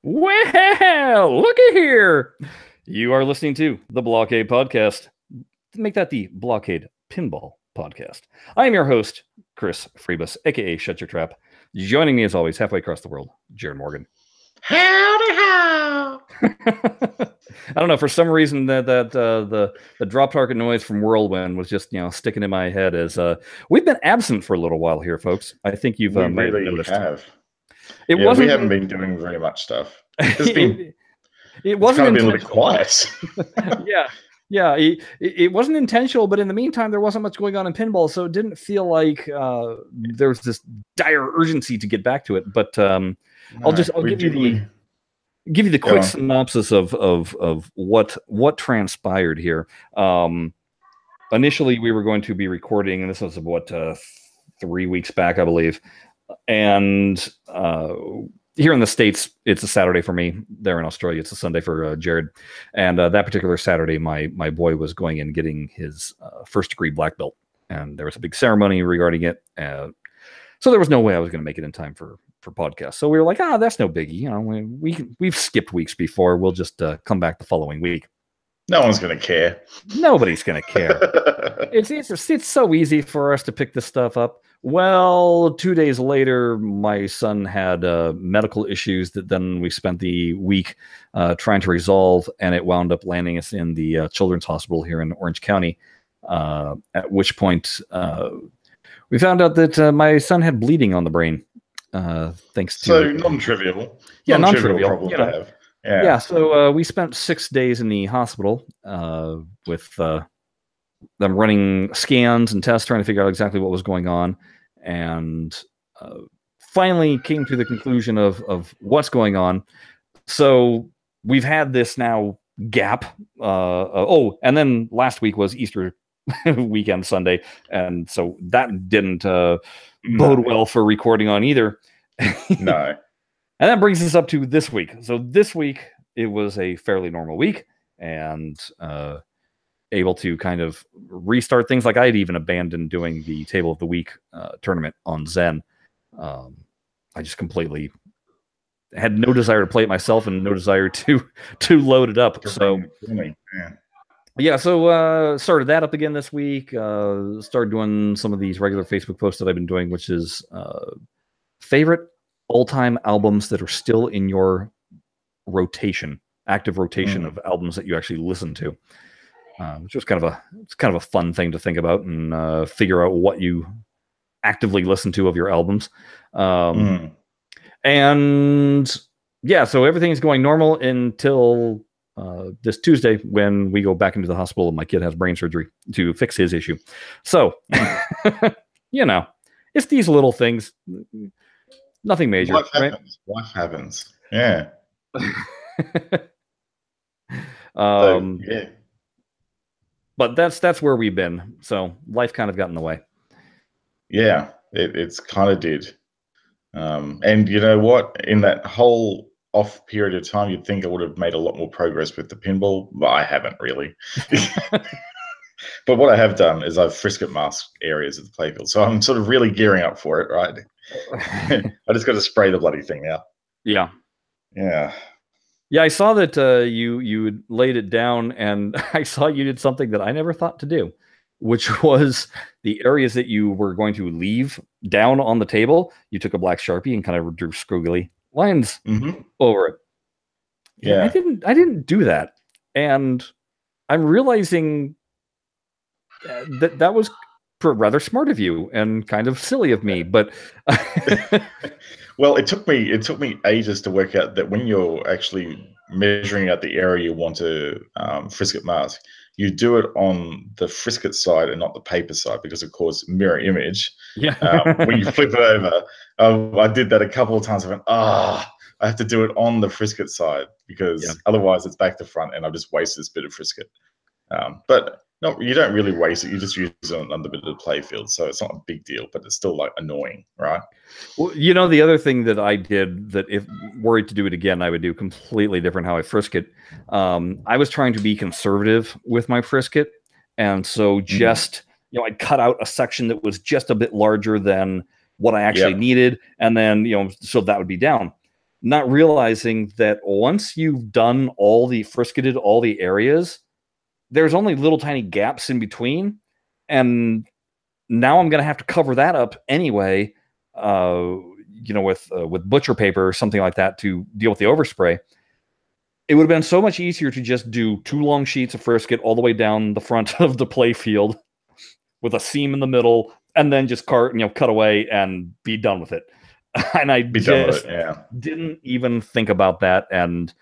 Well, looky here. You are listening to the BlahCade Podcast. Make that the BlahCade Pinball Podcast. I am your host, Chris Freebus, aka Shut Your Trap. Joining me as always, halfway across the world, Jared Morgan. Howdy how! I don't know, for some reason the drop target noise from Whirlwind was just sticking in my head as we've been absent for a little while here, folks. I think you've we might really have noticed. have. It yeah, wasn't. We haven't been doing very much stuff. It it's wasn't kind of been a little bit quiet. Yeah. It wasn't intentional, but in the meantime, there wasn't much going on in pinball, so it didn't feel like there was this dire urgency to get back to it. But I'll give you the quick synopsis of what transpired here. Initially, we were going to be recording, and this was about 3 weeks back, I believe, and here in the States, it's a Saturday for me. There in Australia, it's a Sunday for Jared. And that particular Saturday, my boy was going in getting his first degree black belt. And there was a big ceremony regarding it. So there was no way I was going to make it in time for podcasts. So we were like, that's no biggie. We've skipped weeks before. We'll just come back the following week. No one's going to care. Nobody's going to care. It's so easy for us to pick this stuff up. Well, 2 days later, my son had medical issues that then we spent the week trying to resolve, and it wound up landing us in the Children's Hospital here in Orange County, at which point we found out that my son had bleeding on the brain, thanks to... So non-trivial. Yeah, non-trivial problem to have. Yeah, so we spent 6 days in the hospital with them running scans and tests, trying to figure out exactly what was going on, and finally came to the conclusion of what's going on. So we've had this now gap. And then last week was Easter weekend, Sunday, and so that didn't bode well for recording on either. No. And that brings us up to this week. So this week, it was a fairly normal week, and able to kind of restart things. Like I had even abandoned doing the Table of the Week tournament on Zen. I just completely had no desire to play it myself and no desire to load it up. So started that up again this week. Started doing some of these regular Facebook posts that I've been doing, which is favorite all-time albums that are still in your active rotation of albums that you actually listen to, which was kind of a fun thing to think about and figure out what you actively listen to of your albums. And yeah, so everything's going normal until this Tuesday when we go back into the hospital and my kid has brain surgery to fix his issue. So it's these little things. Nothing major. Life happens. Yeah. Yeah. But that's where we've been. So life kind of got in the way. Yeah, it's kind of did. And you know what? In that whole off period of time, you'd think I would have made a lot more progress with the pinball, but I haven't really. But what I have done is I've frisket masked areas of the playfield. So I'm sort of really gearing up for it, right? I just got to spray the bloody thing out. Yeah. Yeah. Yeah, I saw that you laid it down, and I saw you did something that I never thought to do, which was the areas that you were going to leave down on the table. You took a black Sharpie and kind of drew squiggly lines over it. Yeah. I didn't do that, and I'm realizing that was rather smart of you and kind of silly of me, but well, it took me ages to work out that when you're actually measuring out the area you want to frisket mask, you do it on the frisket side and not the paper side, because of course mirror image. Yeah. When you flip it over, I did that a couple of times. I went, I have to do it on the frisket side, because otherwise it's back to front and I've just wasted this bit of frisket. But no, you don't really waste it. You just use it on the bit of the playfield, so it's not a big deal, but it's still like annoying, right? Well, the other thing that I did that, if worried to do it again, I would do completely different how I frisket. I was trying to be conservative with my frisket, and so just I'd cut out a section that was just a bit larger than what I actually needed, and then so that would be down. not realizing that once you've done frisketed all the areas, there's only little tiny gaps in between. And now I'm going to have to cover that up anyway, with butcher paper or something like that to deal with the overspray. It would have been so much easier to just do 2 long sheets of frisket all the way down the front of the play field with a seam in the middle, and then just cut away and be done with it. And I just didn't even think about that, and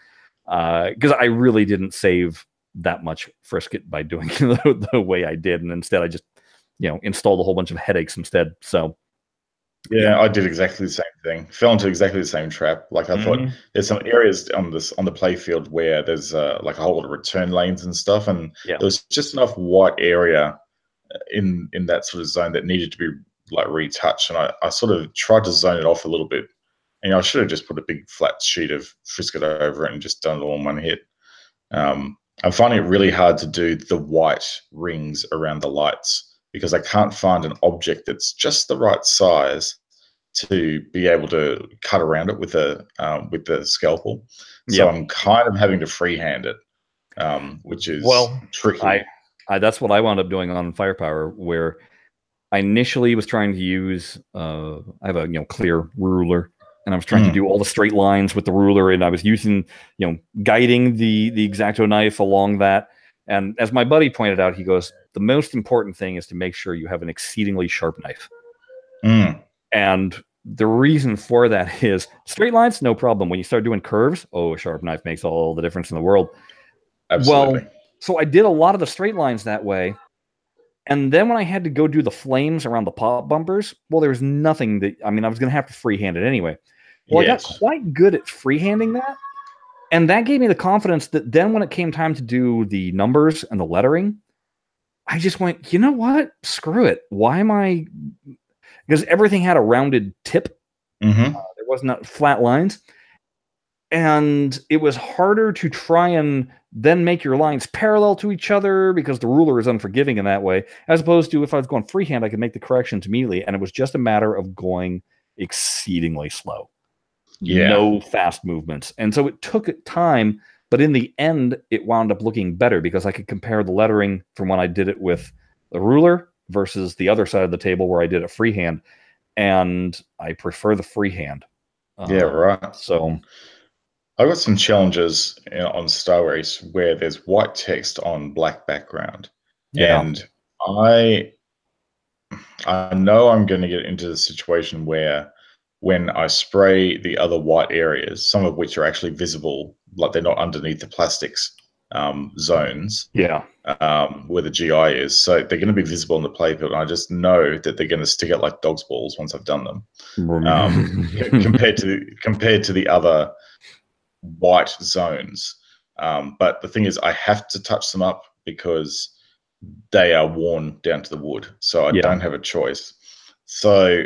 because I really didn't save that much frisket by doing the way I did, and instead I just installed a whole bunch of headaches instead. So yeah, I did exactly the same thing. Fell into exactly the same trap. Like I thought, there's some areas on the play field where there's like a whole lot of return lanes and stuff, and there was just enough white area in that sort of zone that needed to be like retouched, and I sort of tried to zone it off a little bit. And I should have just put a big flat sheet of frisket over it and just done it all in one hit. I'm finding it really hard to do the white rings around the lights because I can't find an object that's just the right size to be able to cut around it with the scalpel. So I'm kind of having to freehand it, which is tricky. That's what I wound up doing on Firepower, where I initially was trying to use I have a clear ruler, and I was trying to do all the straight lines with the ruler, and I was using guiding the X-Acto knife along that. And as my buddy pointed out, he goes, the most important thing is to make sure you have an exceedingly sharp knife. And the reason for that is straight lines, no problem. When you start doing curves, a sharp knife makes all the difference in the world. Absolutely. Well, so I did a lot of the straight lines that way. And then when I had to go do the flames around the pop bumpers, well, there was nothing that, I was going to have to freehand it anyway. Well, I got quite good at freehanding that. And that gave me the confidence that then when it came time to do the numbers and the lettering, I just went, you know what? Screw it. Why am I... Because everything had a rounded tip. There was not flat lines. And it was harder to try and then make your lines parallel to each other because the ruler is unforgiving in that way, as opposed to if I was going freehand, I could make the corrections immediately. And it was just a matter of going exceedingly slow. No fast movements. And so it took time, but in the end, it wound up looking better because I could compare the lettering from when I did it with the ruler versus the other side of the table where I did it freehand. And I prefer the freehand. Right. So I got some challenges on Star Race where there's white text on black background. And I know I'm going to get into the situation where when I spray the other white areas, some of which are actually visible, like they're not underneath the plastics zones, where the GI is. So they're going to be visible in the playfield. And I just know that they're going to stick out like dog's balls once I've done them. Compared to the other white zones. But the thing is, I have to touch them up because they are worn down to the wood. So I don't have a choice. So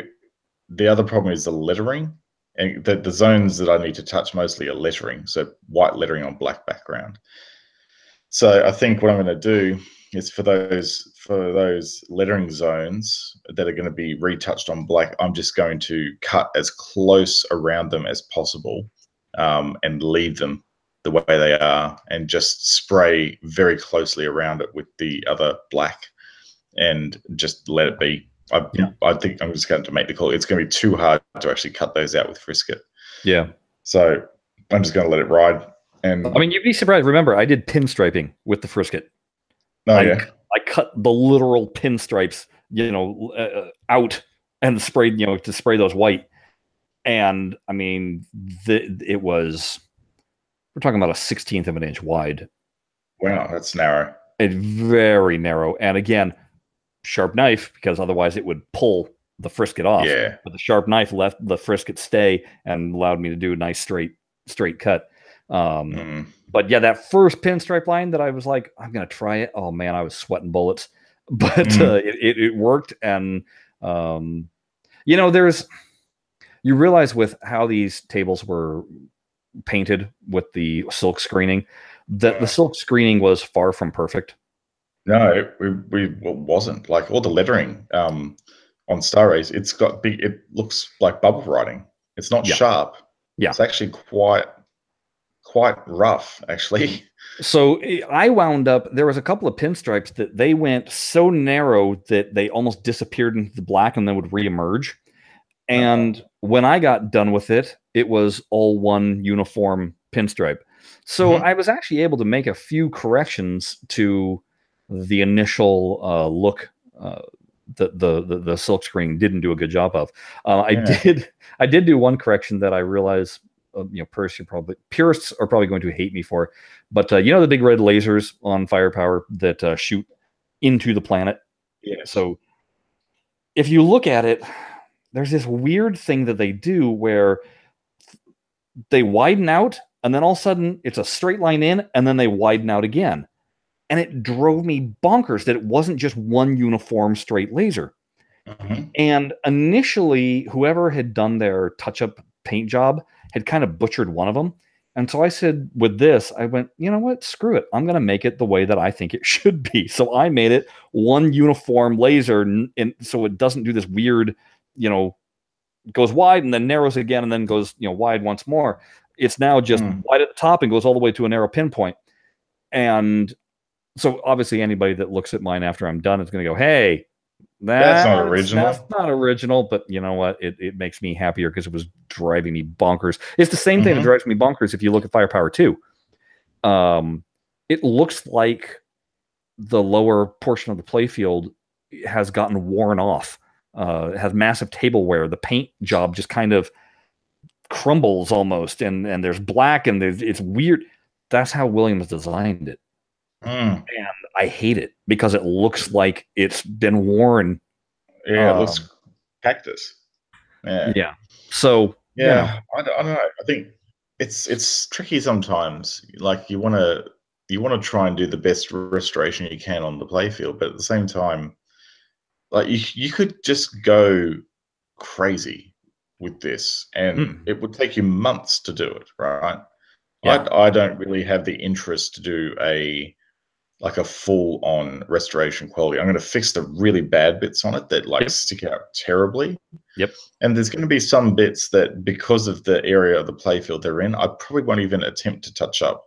the other problem is the lettering, and the zones that I need to touch mostly are lettering. So white lettering on black background. So I think what I'm going to do is for those lettering zones that are going to be retouched on black, I'm just going to cut as close around them as possible and leave them the way they are and just spray very closely around it with the other black and just let it be. I think I'm just going to make the call. It's going to be too hard to actually cut those out with frisket. So I'm just going to let it ride. And you'd be surprised. Remember, I did pinstriping with the frisket. I cut the literal pinstripes, out and sprayed, to spray those white. And it was, we're talking about a 1/16 of an inch wide. Wow, that's narrow. It's very narrow. And again, sharp knife, because otherwise it would pull the frisket off. But the sharp knife let the frisket stay and allowed me to do a nice straight cut. But that first pinstripe line that I was like, I'm going to try it. Oh man, I was sweating bullets, but it worked. And, you realize with how these tables were painted with the silk screening that the silk screening was far from perfect. No, it wasn't. Like all the lettering on Star Race, it looks like bubble writing. It's not sharp. Yeah. It's actually quite rough, actually. So I wound up, there was a couple of pinstripes that they went so narrow that they almost disappeared into the black and then would reemerge. And when I got done with it, it was all one uniform pinstripe. So I was actually able to make a few corrections to the initial look that the silk screen didn't do a good job of. Yeah. I did do one correction that I realized purists are probably going to hate me for, but you know the big red lasers on firepower that shoot into the planet. Yes. So if you look at it, there's this weird thing that they do where they widen out and then all of a sudden it's a straight line in and then they widen out again. And it drove me bonkers that it wasn't just one uniform straight laser. And initially, whoever had done their touch-up paint job had kind of butchered one of them. And so I said, with this, I went, you know what? Screw it. I'm going to make it the way that I think it should be. So I made it one uniform laser, and so it doesn't do this weird, goes wide and then narrows again and then goes, wide once more. It's now just wide at the top and goes all the way to a narrow pinpoint. And so obviously anybody that looks at mine after I'm done is going to go, hey, that's not original. That's not original, but you know what? It makes me happier because it was driving me bonkers. It's the same thing that drives me bonkers if you look at Firepower 2. It looks like the lower portion of the playfield has gotten worn off. It has massive table wear. The paint job just kind of crumbles almost, and there's black, and it's weird. That's how Williams designed it. And I hate it because it looks like it's been worn. Yeah, it looks cactus. Yeah. So yeah, I don't know. I think it's tricky sometimes. Like you want to try and do the best restoration you can on the playfield, but at the same time, like you could just go crazy with this, and it would take you months to do it, right? Yeah. I don't really have the interest to do a full-on restoration quality. I'm going to fix the really bad bits on it that stick out terribly. Yep. And there's going to be some bits that, because of the area of the playfield they're in, I probably won't even attempt to touch up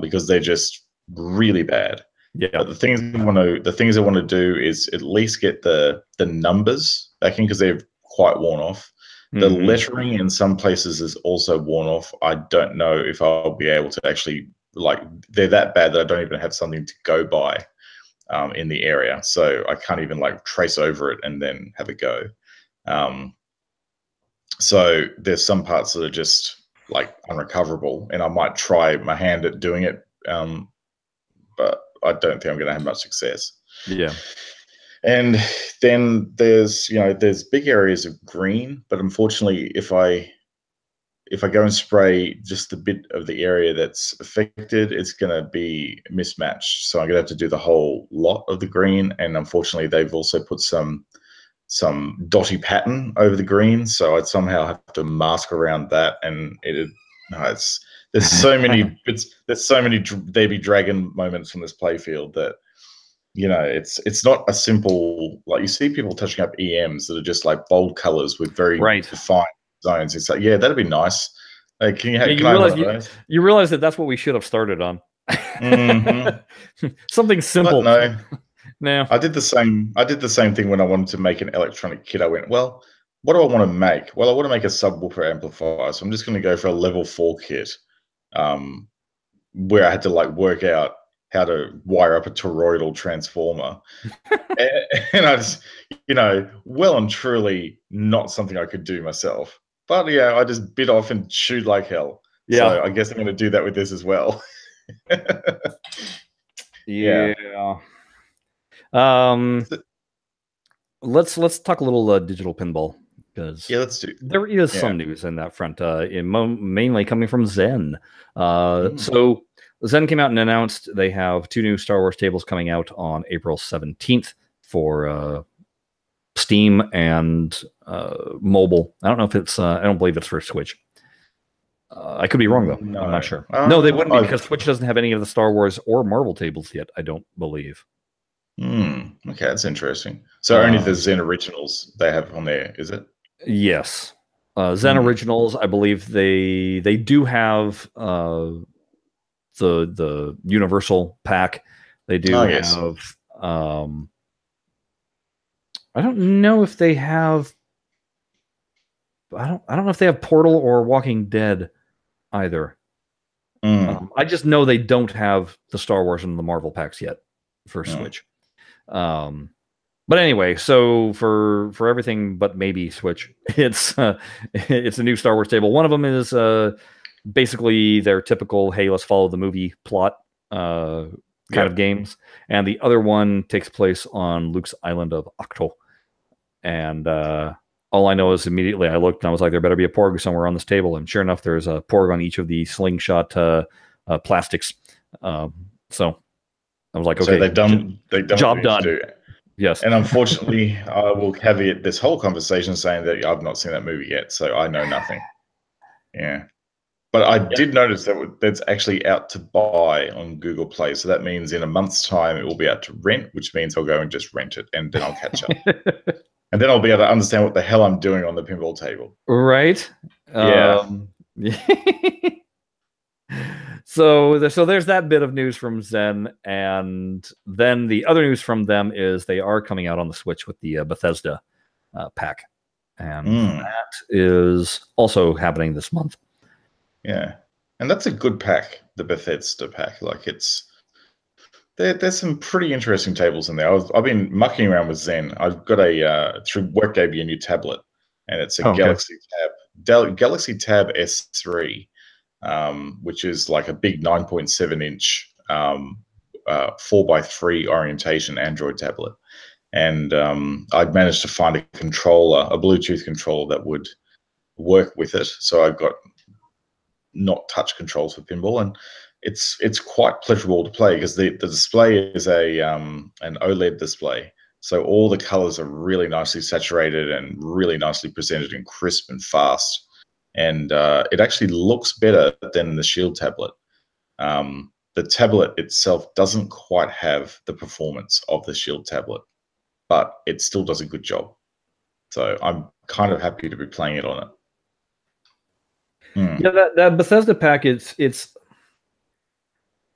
because they're just really bad. Yeah. But the things I want to do is at least get the numbers back in because they're quite worn off. The lettering in some places is also worn off. I don't know if I'll be able to actually, they're that bad that I don't even have something to go by in the area. So I can't even trace over it and then have a go. So there's some parts that are just unrecoverable, and I might try my hand at doing it. But I don't think I'm going to have much success. Yeah. And then there's big areas of green, but unfortunately, if I go and spray just the bit of the area that's affected, it's going to be mismatched. So I'm going to have to do the whole lot of the green. And unfortunately, they've also put some dotty pattern over the green. So I'd somehow have to mask around that. And there's so many there's so many baby dragon moments from this playfield that, it's not a simple, you see people touching up EMs that are just bold colors with very defined zones. It's yeah, that'd be nice. Can you have you realize that that's what we should have started on. Something simple. But no. I did the same thing when I wanted to make an electronic kit. I went, well, what do I want to make? Well, I want to make a subwoofer amplifier, so I'm just going to go for a level 4 kit, where I had to work out how to wire up a toroidal transformer. and I just, well and truly not something I could do myself. But yeah, I just bit off and chewed like hell. Yeah. So I guess I'm going to do that with this as well. Yeah. Let's talk a little digital pinball, because let's do. There is some news in that front, mainly coming from Zen. So Zen came out and announced they have 2 new Star Wars tables coming out on April 17th for Steam and mobile. I don't know if it's I don't believe it's for Switch. I could be wrong though. No. I'm not sure. No, they wouldn't be, because Switch doesn't have any of the Star Wars or Marvel tables yet, I don't believe. Okay, that's interesting. So only the Zen originals they have on there, is it? Yes. Zen Originals, I believe they do have the Universal pack. They do yes. have. I don't know if they have. I don't know if they have Portal or Walking Dead either. I just know they don't have the Star Wars and the Marvel packs yet for Switch. But anyway, so for everything but maybe Switch, it's a new Star Wars table. One of them is basically their typical "Hey, let's follow the movie" plot kind of games, and the other one takes place on Luke's island of Octo. And all I know is immediately I looked and I was like, there better be a Porg somewhere on this table. And sure enough, there's a Porg on each of the slingshot plastics. So I was like, okay, so they've done job done. Yes. And unfortunately, I will caveat this whole conversation saying that I've not seen that movie yet, so I know nothing. Yeah. But I did notice that that's actually out to buy on Google Play. So that means in a month's time, it will be out to rent, which means I'll go and just rent it, and then I'll catch up. And then I'll be able to understand what the hell I'm doing on the pinball table. Right. Yeah. So there's that bit of news from Zen, and then the other news from them is they are coming out on the Switch with the Bethesda pack, and that is also happening this month. Yeah, and that's a good pack, the Bethesda pack. Like there's some pretty interesting tables in there. I've been mucking around with Zen. I've got through work gave me a new tablet, and it's a Galaxy Tab S3. Which is like a big 9.7-inch 4x3 orientation Android tablet. And I'd managed to find a Bluetooth controller that would work with it. So I've got not touch controls for pinball, and it's quite pleasurable to play because the display is an OLED display. So all the colors are really nicely saturated and really nicely presented and crisp and fast. And it actually looks better than the Shield tablet. The tablet itself doesn't quite have the performance of the Shield tablet, but it still does a good job. So I'm kind of happy to be playing it on it. Yeah, that Bethesda pack, it's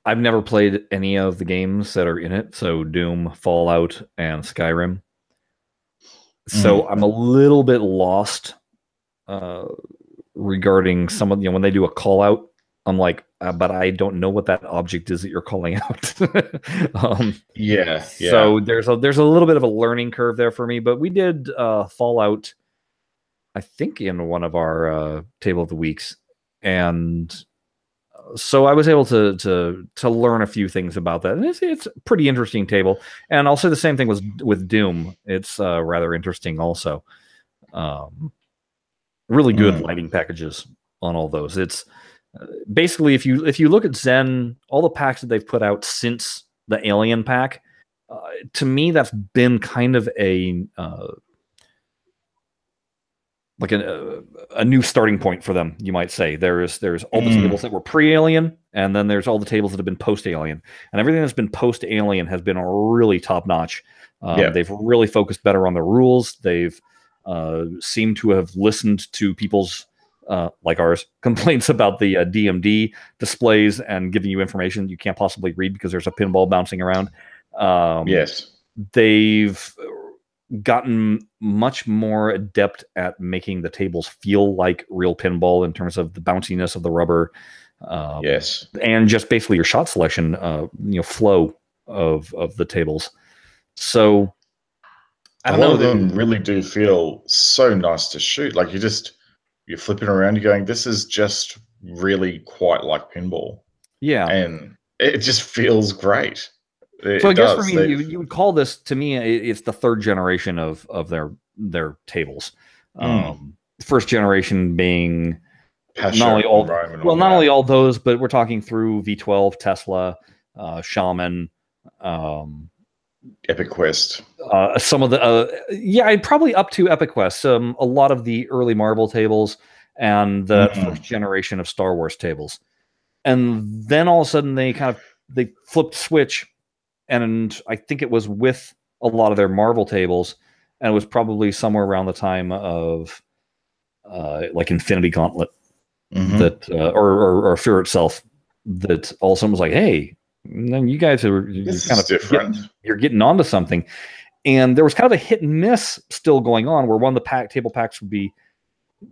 I've never played any of the games that are in it, so Doom, Fallout, and Skyrim. So I'm a little bit lost regarding some of, when they do a call out. I'm like, but I don't know what that object is that you're calling out. Yeah. So there's a little bit of a learning curve there for me, but we did Fallout, I think, in one of our Table of the Weeks, and so I was able to learn a few things about that. And it's a pretty interesting table, and I'll say the same thing with Doom. It's rather interesting also. Really good lighting packages on all those. It's basically, if you look at Zen, all the packs that they've put out since the Alien pack, to me that's been kind of a new starting point for them, you might say. There's all the tables that were pre-Alien, and then there's all the tables that have been post-Alien, and everything that's been post-Alien has been really top-notch. They've really focused better on the rules. They've seemed to have listened to people's like ours complaints about the DMD displays and giving you information you can't possibly read because there's a pinball bouncing around. They've gotten much more adept at making the tables feel like real pinball in terms of the bounciness of the rubber, and just basically your shot selection, flow of the tables. So a lot of them really do feel so nice to shoot. Like you're flipping around, you're going, this is just really quite like pinball. Yeah, and it just feels great. So I guess for me, you would call this, to me, it's the third generation of their tables. First generation being not only all those, but we're talking through V12, Tesla, Shaman, Epic Quest. Some of the probably up to Epic Quest. A lot of the early Marvel tables and the first generation of Star Wars tables, and then all of a sudden they flipped switch. And I think it was with a lot of their Marvel tables, and it was probably somewhere around the time of like Infinity Gauntlet, Mhm. that or Fear itself, that all of a sudden was like, hey, then you guys are you're This kind is of different. you're getting onto something. And there was kind of a hit and miss still going on, where one of the table packs would be,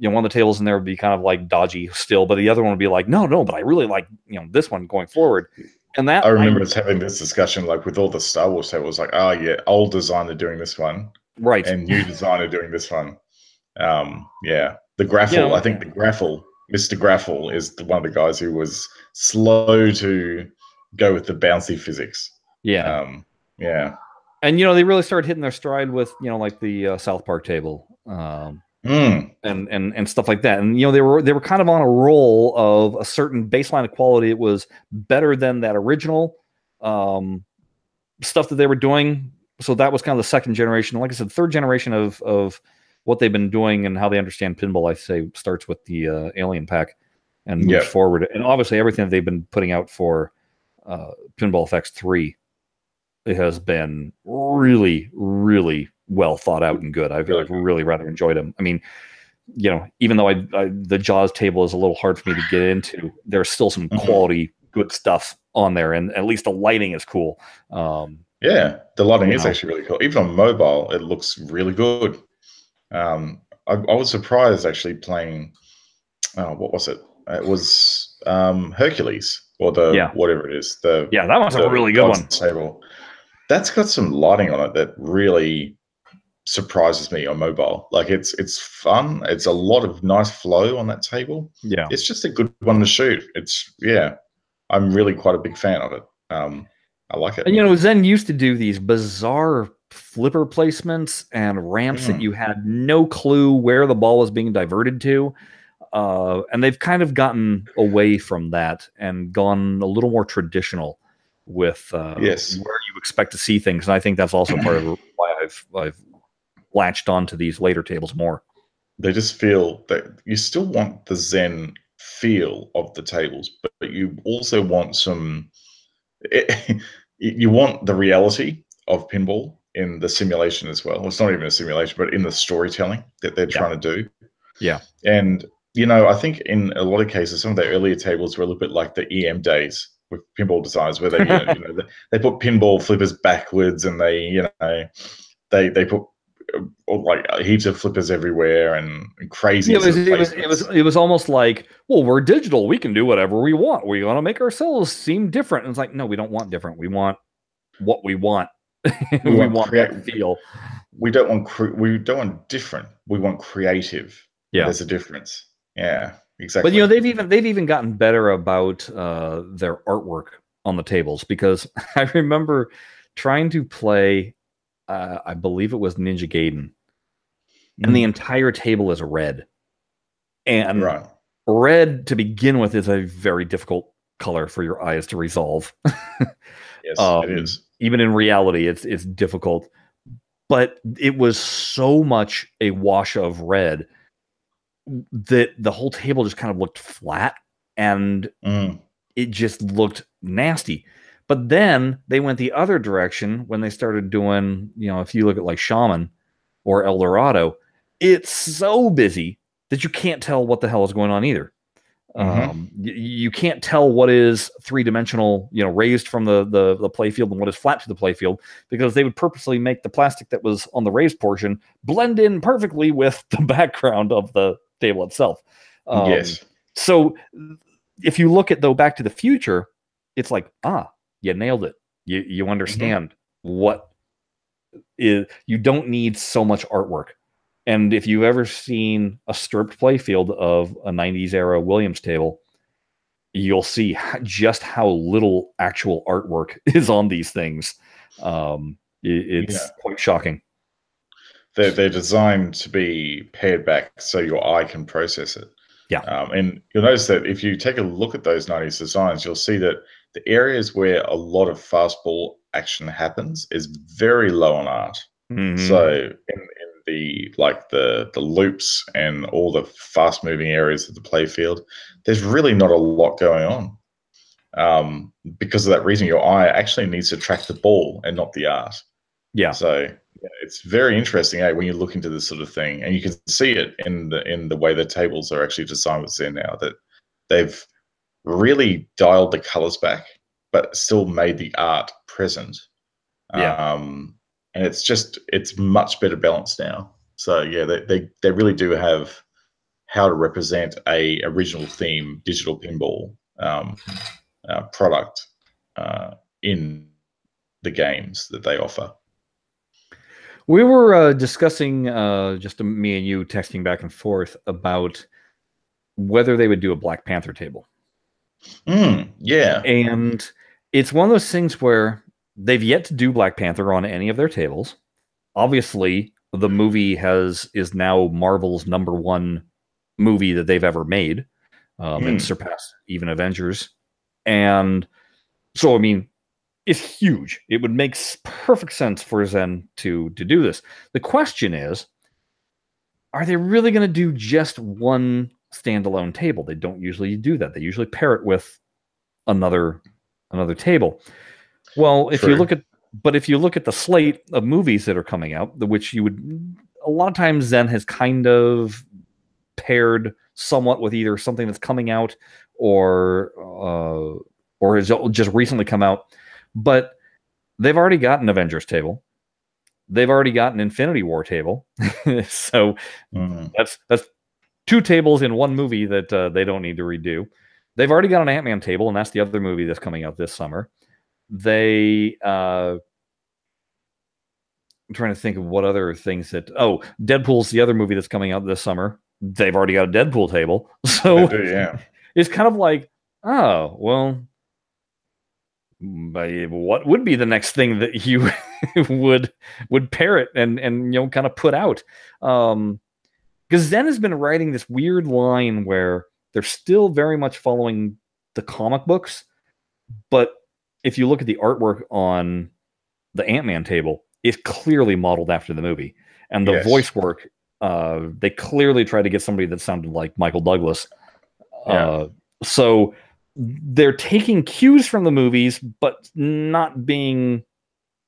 one of the tables in there would be kind of like dodgy still, but the other one would be like, no, but I really like, this one going forward. And I that remember us having this discussion, like with all the Star Wars tables, like, oh yeah, old designer doing this one, right, and new designer doing this one. Yeah, the Graffle. I think the Graffle, Mr. Graffle, is one of the guys who was slow to go with the bouncy physics. yeah. Yeah. And they really started hitting their stride with like the South Park table, and stuff like that. And they were kind of on a roll of a certain baseline of quality. It was better than that original stuff that they were doing. So that was kind of the second generation. Like I said, third generation of what they've been doing and how they understand pinball, I say, starts with the Alien Pack and moves forward. And obviously everything that they've been putting out for Pinball FX 3, it has been really, really well thought out and good. I've really rather enjoyed them. I mean, even though the Jaws table is a little hard for me to get into, there's still some quality, good stuff on there, and at least the lighting is cool. Yeah, the lighting is actually really cool. Even on mobile, it looks really good. I was surprised actually playing. What was it? It was Hercules, or whatever it is. That was a really good one. Table. That's got some lighting on it that really surprises me on mobile. Like it's fun. It's a lot of nice flow on that table. Yeah, it's just a good one to shoot. I'm really quite a big fan of it. I like it. And Zen used to do these bizarre flipper placements and ramps that you had no clue where the ball was being diverted to. And they've kind of gotten away from that and gone a little more traditional with where you expect to see things. And I think that's also part of why I've latched onto these later tables more. They just feel that you still want the Zen feel of the tables, but you also want you want the reality of pinball in the simulation as well. It's not even a simulation, but in the storytelling that they're trying to do. Yeah. And, I think in a lot of cases, some of the earlier tables were a little bit like the EM days with pinball designs, where they, they put pinball flippers backwards, and they put like heaps of flippers everywhere and crazy. It was almost like, well, we're digital, we can do whatever we want. We want to make ourselves seem different. And it's like, no, we don't want different. We want what we want. we want that feel. We don't want different. We want creative. Yeah, there's a difference. Yeah, exactly. But they've even gotten better about their artwork on the tables, because I remember trying to play. I believe it was Ninja Gaiden, and the entire table is red. And red, to begin with, is a very difficult color for your eyes to resolve. Yes, it is. Even in reality, it's difficult. But it was so much a wash of red that the whole table just kind of looked flat, and it just looked nasty. But then they went the other direction when they started doing, if you look at like Shaman or El Dorado, it's so busy that you can't tell what the hell is going on either. You can't tell what is three-dimensional, raised from the playfield, and what is flat to the playfield, because they would purposely make the plastic that was on the raised portion blend in perfectly with the background of the table itself. Yes. So if you look at, though, Back to the Future, it's like, you nailed it. You understand what is. You don't need so much artwork. And if you've ever seen a stripped playfield of a 90s era Williams table, you'll see just how little actual artwork is on these things. It's quite shocking. They're designed to be pared back so your eye can process it. Yeah. And you'll notice that if you take a look at those 90s designs, you'll see that the areas where a lot of fastball action happens is very low on art. So in the loops and all the fast moving areas of the playfield, there's really not a lot going on. Because of that reason, your eye actually needs to track the ball and not the art. Yeah. So yeah, it's very interesting when you look into this sort of thing, and you can see it in the way the tables are actually designed with Zen now, that they've really dialed the colors back, but still made the art present. Yeah. And it's much better balanced now. So yeah, they really do have how to represent a original theme digital pinball product in the games that they offer. We were discussing, just me and you texting back and forth about whether they would do a Black Panther table. Yeah. And it's one of those things where they've yet to do Black Panther on any of their tables. Obviously, the movie is now Marvel's #1 movie that they've ever made. It surpassed even Avengers. And so, I mean, it's huge. It would make perfect sense for Zen to do this. The question is, are they really going to do just one standalone table? They don't usually do that. They usually pair it with another table. Well, if you look at the slate of movies that are coming out, which you would a lot of times Zen has kind of paired somewhat with either something that's coming out or has just recently come out, but they've already got an Avengers table. They've already got an Infinity War table. So that's 2 tables in one movie that they don't need to redo. They've already got an Ant-Man table, and that's the other movie that's coming out this summer. I'm trying to think of what other things that. Oh, Deadpool's the other movie that's coming out this summer. They've already got a Deadpool table, so they do, yeah. It's kind of like, oh well, what would be the next thing that you would pair it and kind of put out? Because Zen has been writing this weird line where they're still very much following the comic books, but if you look at the artwork on the Ant-Man table, it's clearly modeled after the movie. And the voice work, they clearly try to get somebody that sounded like Michael Douglas. So they're taking cues from the movies, but not being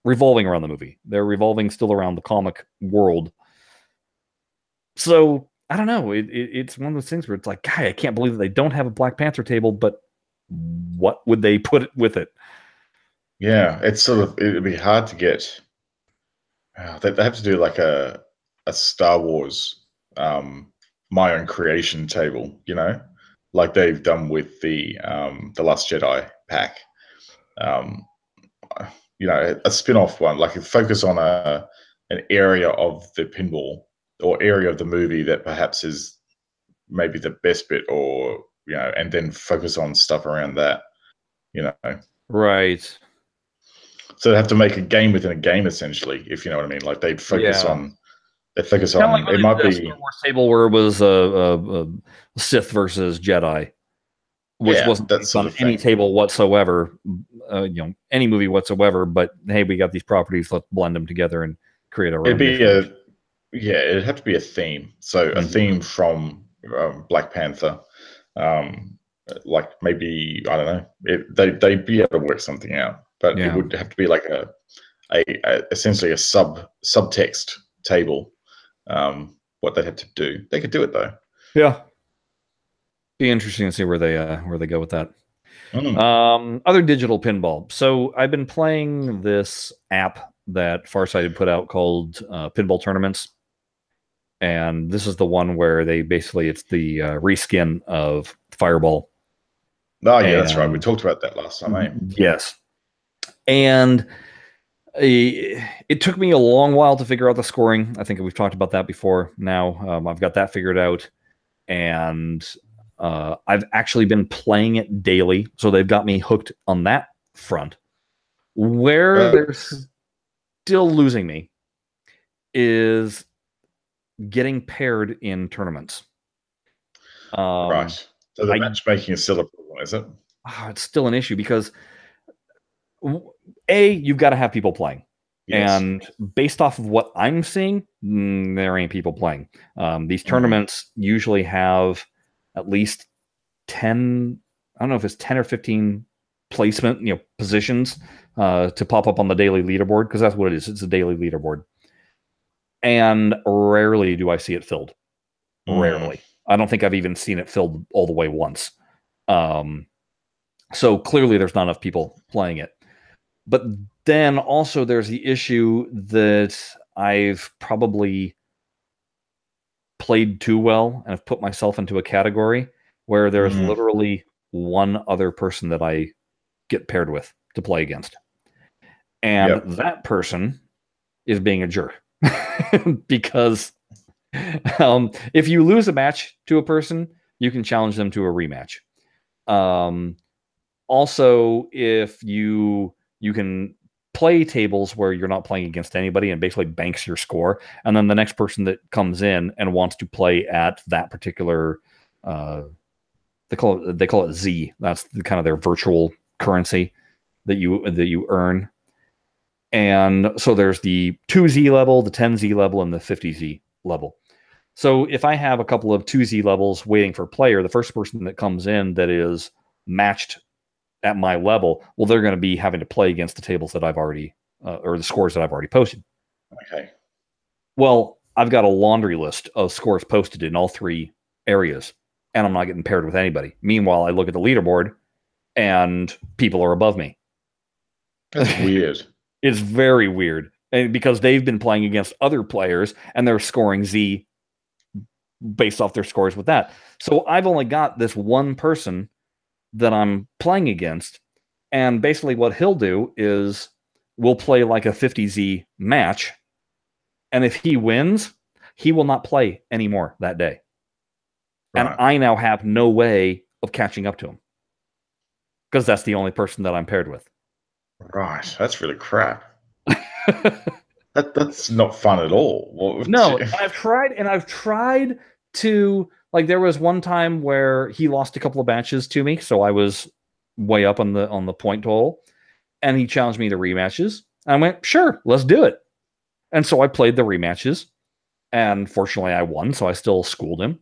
revolving around the movie. They're revolving still around the comic world. So I don't know. It's one of those things where it's like, God, I can't believe that they don't have a Black Panther table, but what would they put with it? Yeah, it'd be hard to get. They have to do like a Star Wars my own creation table, like they've done with the Last Jedi pack. A spin-off one, like focus on an area of the pinball or area of the movie that perhaps is maybe the best bit, or and then focus on stuff around that. Right. So they have to make a game within a game, essentially, if you know what I mean. Like they focus on. They focus on. Like it might be Star Wars table where it was a Sith versus Jedi, which wasn't based on any table whatsoever. Any movie whatsoever. But hey, we got these properties. Let's blend them together and create our own. It'd have to be a theme. So a theme from Black Panther. Like maybe, I don't know. They'd be able to work something out, but it would have to be like essentially a subtext table. What they'd have to do. They could do it though. Yeah. Be interesting to see where they go with that. Other digital pinball. So I've been playing this app that Farsighted put out called Pinball Tournaments. And this is the one where it's the reskin of Fireball. Oh, yeah, that's right. We talked about that last time, eh? Yes. And it took me a long while to figure out the scoring. I think we've talked about that before. Now I've got that figured out. And I've actually been playing it daily. So they've got me hooked on that front. Where they're still losing me is getting paired in tournaments. Right. So the matchmaking is still a problem, is it? It's still an issue because you've got to have people playing. Yes. And based off of what I'm seeing, there ain't people playing. These tournaments usually have at least 10, I don't know if it's 10 or 15 placement, positions to pop up on the daily leaderboard, because that's what it is. It's a daily leaderboard. And rarely do I see it filled. Rarely. I don't think I've even seen it filled all the way once. So clearly there's not enough people playing it. But then also there's the issue that I've probably played too well and have put myself into a category where there's literally one other person that I get paired with to play against. And that person is being a jerk. Because if you lose a match to a person, you can challenge them to a rematch. Also, if you can play tables where you're not playing against anybody and basically banks your score, and then the next person that comes in and wants to play at that particular they call it Z. That's kind of their virtual currency that you earn. And so there's the 2Z level, the 10Z level, and the 50Z level. So if I have a couple of 2Z levels waiting for a player, the first person that comes in that is matched at my level, well, they're going to be having to play against the tables that I've already, or the scores that I've already posted. Okay. Well, I've got a laundry list of scores posted in all three areas, and I'm not getting paired with anybody. Meanwhile, I look at the leaderboard, and people are above me. That's weird. It's very weird, and because they've been playing against other players, and they're scoring Z based off their scores with that. So I've only got this one person that I'm playing against, and basically what he'll do is we'll play like a 50Z match, and if he wins, he will not play anymore that day. Right. And I now have no way of catching up to him, because that's the only person that I'm paired with. Right, that's really crap. That's not fun at all. No, I've tried to, like, there was one time where he lost a couple of matches to me, so I was way up on the point total, and he challenged me to rematches. I went, sure, let's do it. And so I played the rematches, and fortunately I won, so I still schooled him.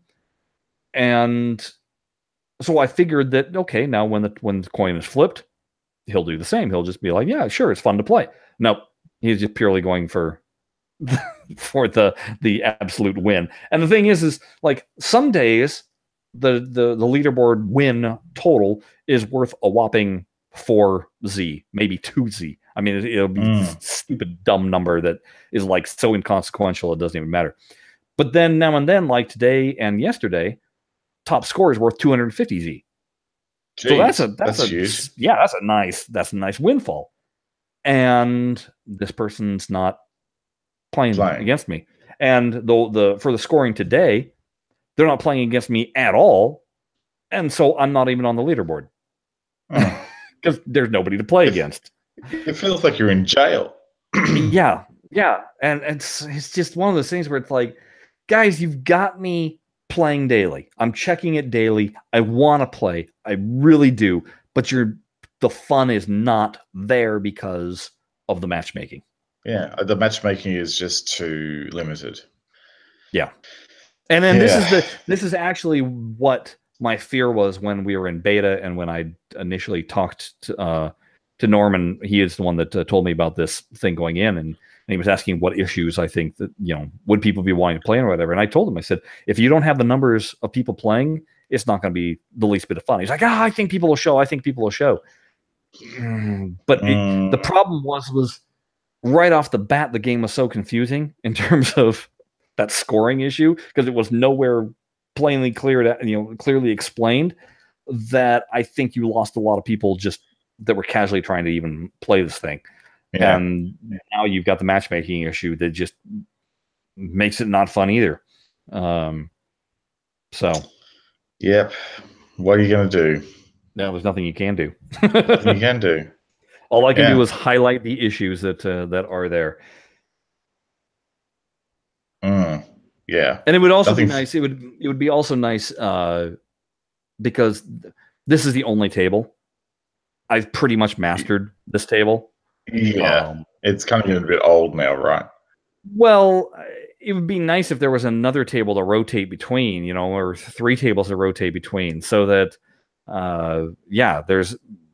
And so I figured that, okay, now when the coin is flipped, he'll do the same. He'll just be like, yeah, sure, it's fun to play. Nope, he's just purely going for the absolute win. And the thing is like, some days the leaderboard win total is worth a whopping 4Z, maybe 2Z. I mean, it'll be this stupid dumb number that is like so inconsequential it doesn't even matter. But then now and then, like today and yesterday, top score is worth 250Z. Jeez, so that's huge. Yeah, that's a nice windfall. And this person's not playing against me. And for the scoring today, they're not playing against me at all. And so I'm not even on the leaderboard. Because there's nobody to play against. It feels like you're in jail. Yeah. And it's just one of those things where it's like, guys, you've got me playing daily. I'm checking it daily. I want to play. I really do. But the fun is not there because of the matchmaking. Yeah, the matchmaking is just too limited. Yeah. And then this is actually what my fear was when we were in beta, and when I initially talked to Norman. He is the one that told me about this thing going in, and he was asking what issues I think that, would people be wanting to play or whatever. And I told him, I said, if you don't have the numbers of people playing, it's not going to be the least bit of fun. He's like, I think people will show. I think people will show. But the problem was right off the bat, the game was so confusing in terms of that scoring issue, because it was nowhere plainly clearly explained, that I think you lost a lot of people just that were casually trying to even play this thing. Yeah. And now you've got the matchmaking issue that just makes it not fun either. So, yep. What are you going to do? No, there's nothing you can do. Nothing you can do. All I can do is highlight the issues that are there. Yeah, and it would also be nice. It would be also nice because this is the only table I've pretty much mastered. This table. Yeah, it's kind of getting a bit old now, right? Well, it would be nice if there was another table to rotate between, or 3 tables to rotate between, so that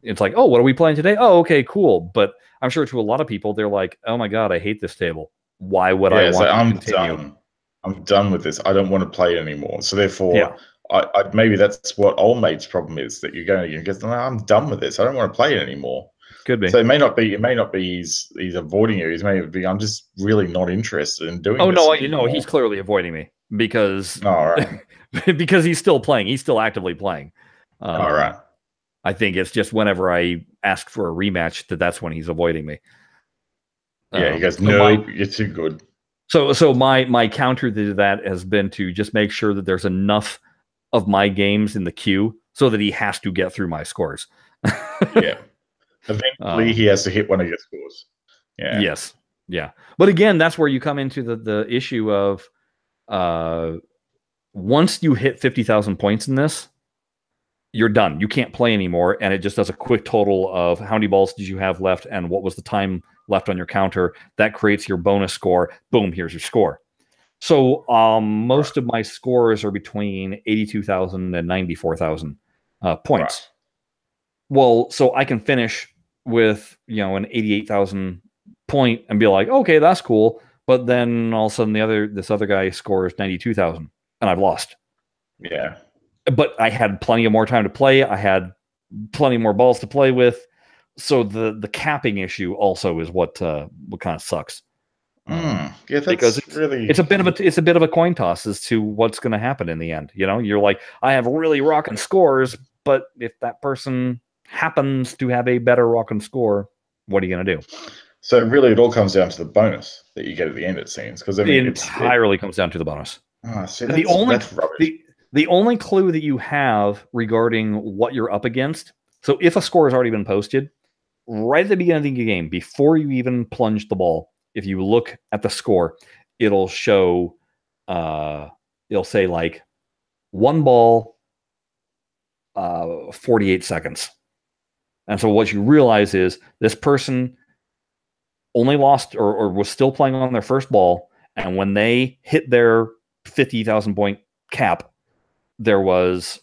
it's like, oh, what are we playing today? Oh, okay, cool. But I'm sure to a lot of people, they're like, oh my God, I hate this table. Why would I want to continue? Done. I'm done with this. I don't want to play it anymore. So therefore, Yeah. maybe that's what old mate's problem is, that you're going to get. No, I'm done with this. I don't want to play it anymore. Could be. So it may not be. It may not be he's avoiding you. It may be I'm just really not interested in doing. Oh this no, anymore. he's clearly avoiding me because all right. because he's still playing. He's still actively playing. All right. I think it's just whenever I ask for a rematch that's when he's avoiding me. Yeah, he goes, no, you're too good. So my counter to that has been to just make sure that there's enough of my games in the queue so that he has to get through my scores. Yeah. Eventually, he has to hit one of your scores. Yeah. Yes. Yeah. But again, that's where you come into the issue of once you hit 50,000 points in this, you're done. You can't play anymore. And it just does a quick total of how many balls did you have left and what was the time left on your counter. That creates your bonus score. Boom, here's your score. So most of my scores are between 82,000 and 94,000 points. Right. Well, so I can finish with, an 88,000 point and be like, okay, that's cool. But then all of a sudden this other guy scores 92,000 and I've lost. Yeah. But I had plenty of more time to play. I had plenty more balls to play with. So the capping issue also is what kind of sucks. Yeah, that's because it's a bit of a coin toss as to what's going to happen in the end. You're like, I have really rocking scores, but if that person happens to have a better rocking score, what are you going to do? So really, it all comes down to the bonus that you get at the end. It seems, because it entirely comes down to the bonus. See, the only clue that you have regarding what you're up against. So if a score has already been posted, right at the beginning of the game, before you even plunge the ball, if you look at the score, it'll show, it'll say like 1 ball, 48 seconds. And so what you realize is this person only lost or was still playing on their first ball. And when they hit their 50,000 point cap, there was,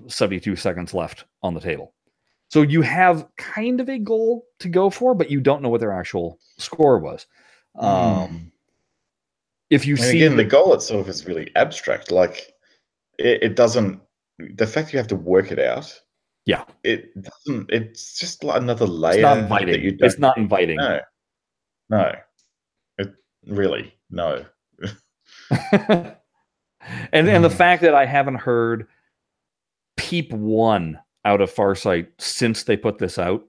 72 seconds left on the table. So you have kind of a goal to go for, but you don't know what their actual score was. If you see, again, the goal itself is really abstract. Like it doesn't. The fact you have to work it out. Yeah, it doesn't. It's just like another layer. It's not inviting. It's not inviting. No. It really no. and the fact that I haven't heard peep one out of Farsight since they put this out,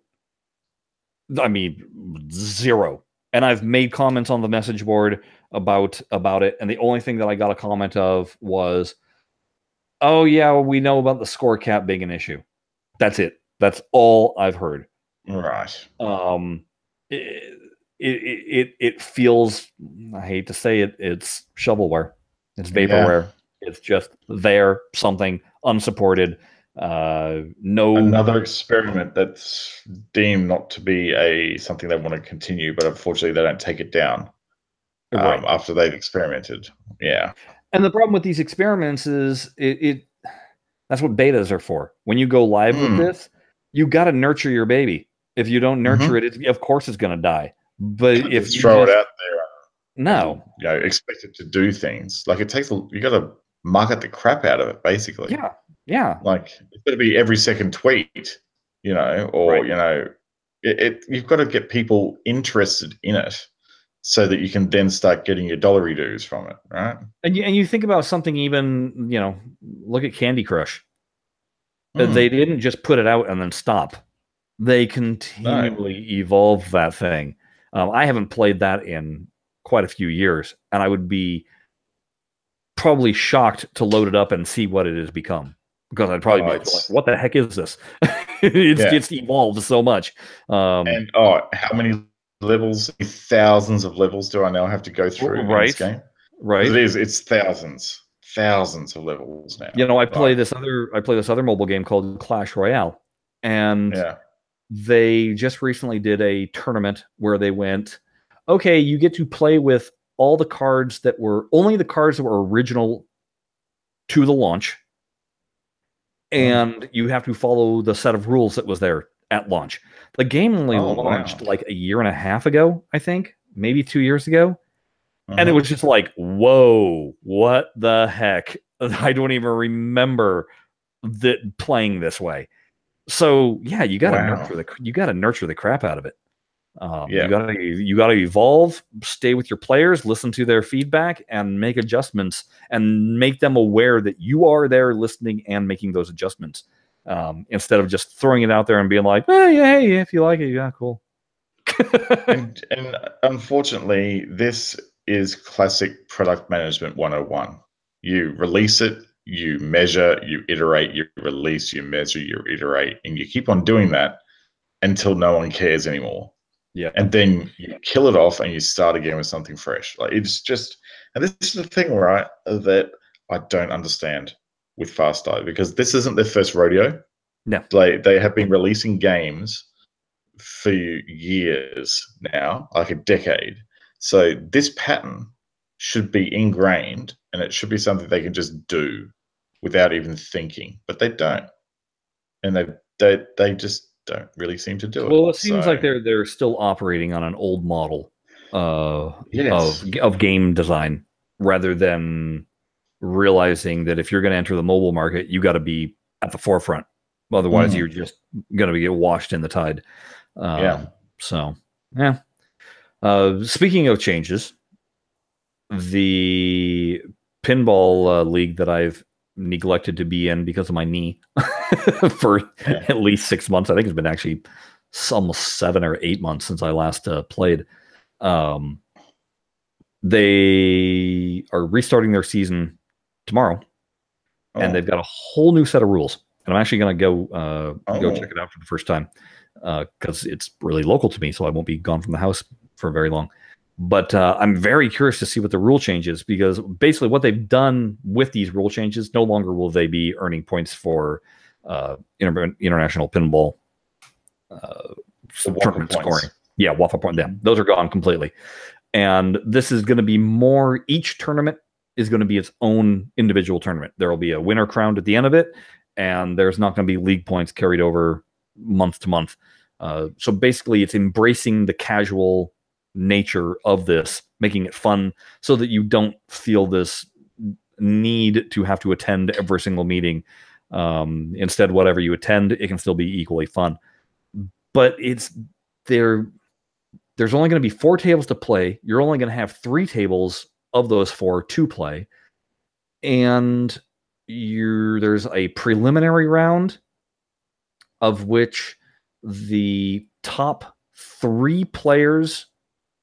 I mean, 0. And I've made comments on the message board about it, and the only thing that I got a comment of was, oh yeah, we know about the score cap being an issue. That's it. That's all I've heard. Right. It feels, I hate to say it, it's shovelware. It's vaporware. Yeah. It's just there, something unsupported. Another experiment that's deemed not to be something they want to continue, but unfortunately they don't take it down after they've experimented. Yeah. And the problem with these experiments is that's what betas are for. When you go live with this, you got to nurture your baby. If you don't nurture it, of course it's going to die. But if you throw it out there, no, expect it to do things. Like you got to market the crap out of it, basically. Yeah. Like it's got to be every second tweet, or you've got to get people interested in it, so that you can then start getting your dollary dues from it, right? And you think about something even, look at Candy Crush. They didn't just put it out and then stop. They continually evolve that thing. I haven't played that in quite a few years, and I would be probably shocked to load it up and see what it has become. Because I'd probably be like, what the heck is this? It's evolved so much. And how many levels, thousands of levels do I now have to go through in this game? Right. It's thousands of levels now. I play this other mobile game called Clash Royale, and they just recently did a tournament where they went, okay, you get to play with all the cards that were original to the launch, and you have to follow the set of rules that was there at launch. The game only Oh, launched wow. like a year and a half ago, I think, maybe 2 years ago. And it Uh-huh. was just like, whoa, what the heck? I don't even remember that playing this way. So yeah, Wow. you gotta nurture the crap out of it. Yeah. You gotta evolve, stay with your players, listen to their feedback, and make adjustments, and make them aware that you are there listening and making those adjustments. Instead of just throwing it out there and being like, hey, if you like it, yeah, cool. And unfortunately, this is classic product management 101. You release it, you measure, you iterate, you release, you measure, you iterate, and you keep on doing that until no one cares anymore. Yeah. And then you kill it off and you start again with something fresh. Like it's just, and this is the thing, right, that I don't understand with Fast Dive, because this isn't their first rodeo. No. They have been releasing games for years now, like a decade. So this pattern should be ingrained, and it should be something they can just do without even thinking. But they don't, and they just don't really seem to do it. Well, it seems like So they're still operating on an old model yes, of game design rather than realizing that if you're going to enter the mobile market, you got to be at the forefront. Otherwise, you're just going to get washed in the tide. yeah. So, yeah. Speaking of changes, the pinball league that I've neglected to be in because of my knee for Yeah. at least 6 months. I think it's been actually almost 7 or 8 months since I last played. They are restarting their season tomorrow, and they've got a whole new set of rules. And I'm actually going to go check it out for the first time because it's really local to me, so I won't be gone from the house for very long. But I'm very curious to see what the rule changes, because basically what they've done with these rule changes, no longer will they be earning points for international pinball tournament scoring. Yeah, waffle point. Yeah, those are gone completely. And this is going to be more, each tournament is going to be its own individual tournament. There will be a winner crowned at the end of it, and there's not going to be league points carried over month to month. So basically, it's embracing the casual nature of this, making it fun so that you don't feel this need to have to attend every single meeting. Instead, whatever you attend, it can still be equally fun. But there's only going to be 4 tables to play. You're only going to have 3 tables of those 4 to play. And there's a preliminary round of which the top 3 players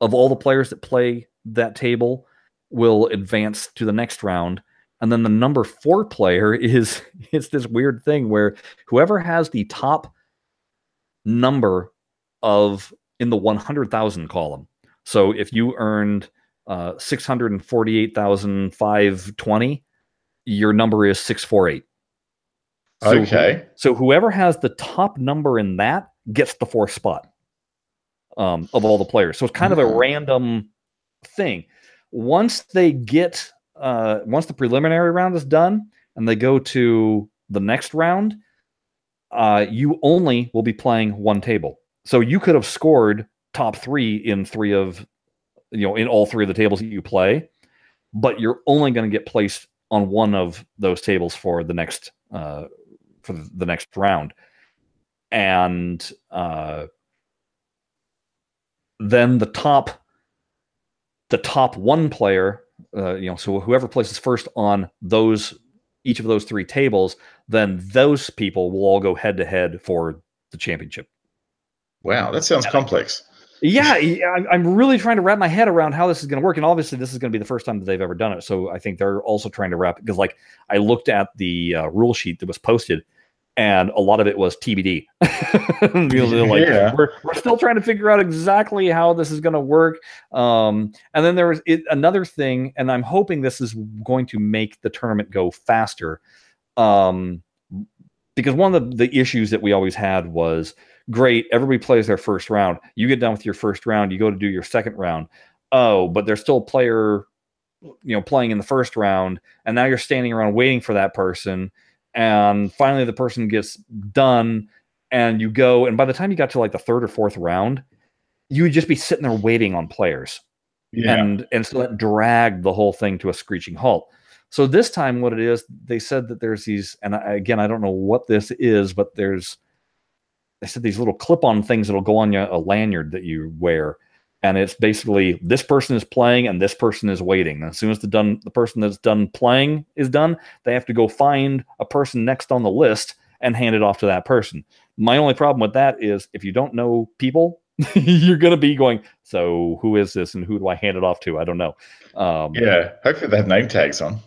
of all the players that play that table will advance to the next round. And then the number 4 player is this weird thing where whoever has the top number in the 100,000 column. So if you earned 648,520, your number is 648. So whoever has the top number in that gets the 4th spot of all the players. So it's kind of a random thing. Once the preliminary round is done and they go to the next round, you only will be playing 1 table. So you could have scored top 3 in in all 3 of the tables that you play, but you're only going to get placed on one of those tables for the next round. And then the top 1 player, so whoever places first on each of those 3 tables, then those people will all go head to head for the championship. Wow, that sounds complex. Yeah, I'm really trying to wrap my head around how this is going to work, and obviously this is going to be the first time that they've ever done it. So I think they're also trying to wrap it, because like I looked at the rule sheet that was posted, and a lot of it was TBD. We're still trying to figure out exactly how this is going to work. And then there was another thing, and I'm hoping this is going to make the tournament go faster. Because one of the issues that we always had was, great, everybody plays their first round. You get done with your first round, you go to do your second round. Oh, but there's still a player, playing in the first round, and now you're standing around waiting for that person. And finally the person gets done, and you go, and by the time you got to like the third or fourth round, you would just be sitting there waiting on players. Yeah. And so that dragged the whole thing to a screeching halt. So this time, what it is, they said that there's these, and again, I don't know what this is, but they said these little clip-on things that'll go on a lanyard that you wear, and it's basically this person is playing and this person is waiting. And as soon as the person that's done playing is done, they have to go find a person next on the list and hand it off to that person. My only problem with that is if you don't know people, you're going to be going, so who is this and who do I hand it off to? I don't know. Yeah, hopefully they have name tags on.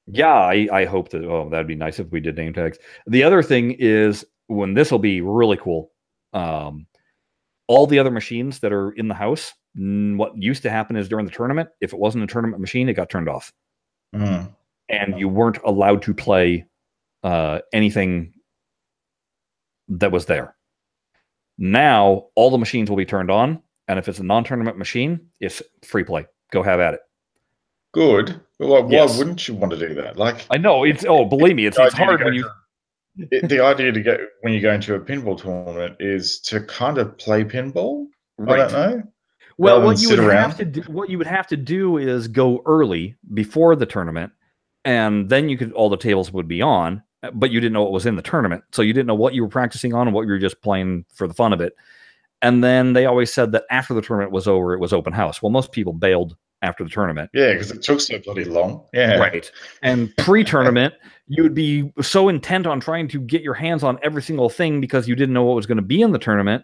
Yeah, I hope that. Oh, that'd be nice if we did name tags. The other thing is when this will be really cool. All the other machines that are in the house, what used to happen is during the tournament, if it wasn't a tournament machine, it got turned off. And you weren't allowed to play anything that was there. Now, all the machines will be turned on, and if it's a non-tournament machine, it's free play. Go have at it. Good. Well, why wouldn't you want to do that? Like, I know believe me, it's hard when you. The idea to go when you go into a pinball tournament is to kind of play pinball. Right. I don't know. Well, what you would have to do is go early before the tournament, and then all the tables would be on, but you didn't know what was in the tournament, so you didn't know what you were practicing on and what you were just playing for the fun of it. And then they always said that after the tournament was over, it was open house. Well, most people bailed after the tournament. Yeah, because it took so bloody long. Yeah. Right. And pre-tournament, you would be so intent on trying to get your hands on every single thing because you didn't know what was going to be in the tournament.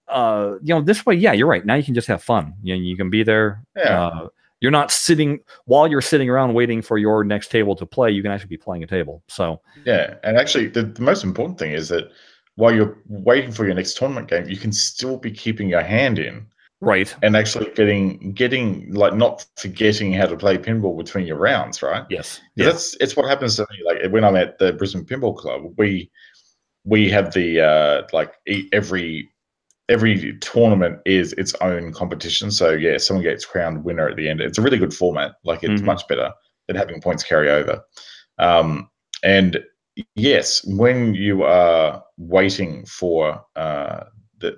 This way, yeah, you're right. Now you can just have fun. You can be there. Yeah. You're not sitting while you're sitting around waiting for your next table to play. You can actually be playing a table. So yeah, and actually, the most important thing is that while you're waiting for your next tournament game, you can still be keeping your hand in. Right. And actually getting like not forgetting how to play pinball between your rounds, right? Yes. Yeah. It's what happens to me. Like when I'm at the Brisbane Pinball Club, we have the every tournament is its own competition. So yeah, someone gets crowned winner at the end. It's a really good format. Like it's much better than having points carry over. And yes, when you are waiting for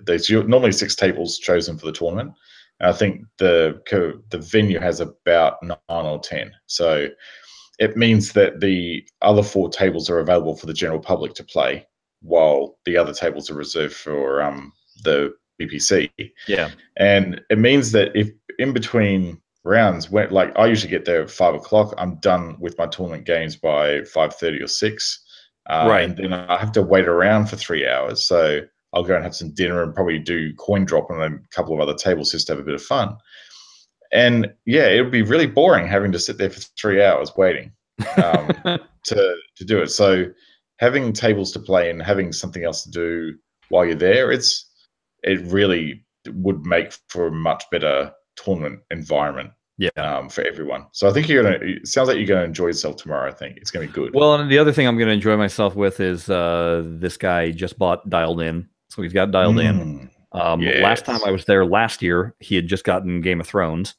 there's normally 6 tables chosen for the tournament. And I think the venue has about 9 or 10. So it means that the other 4 tables are available for the general public to play, while the other tables are reserved for the BPC. Yeah. And it means that if in between rounds, like I usually get there at 5 o'clock, I'm done with my tournament games by 5:30 or 6. Right. And then I have to wait around for 3 hours. So I'll go and have some dinner and probably do coin drop on a couple of other tables just to have a bit of fun. And yeah, it would be really boring having to sit there for 3 hours waiting to do it. So having tables to play and having something else to do while you're there, it really would make for a much better tournament environment. Yeah. For everyone. So I think it sounds like you're going to enjoy yourself tomorrow. I think it's going to be good. Well, and the other thing I'm going to enjoy myself with is this guy just bought Dialed In. So he's got Dialed In. Yes. Last time I was there last year, he had just gotten Game of Thrones.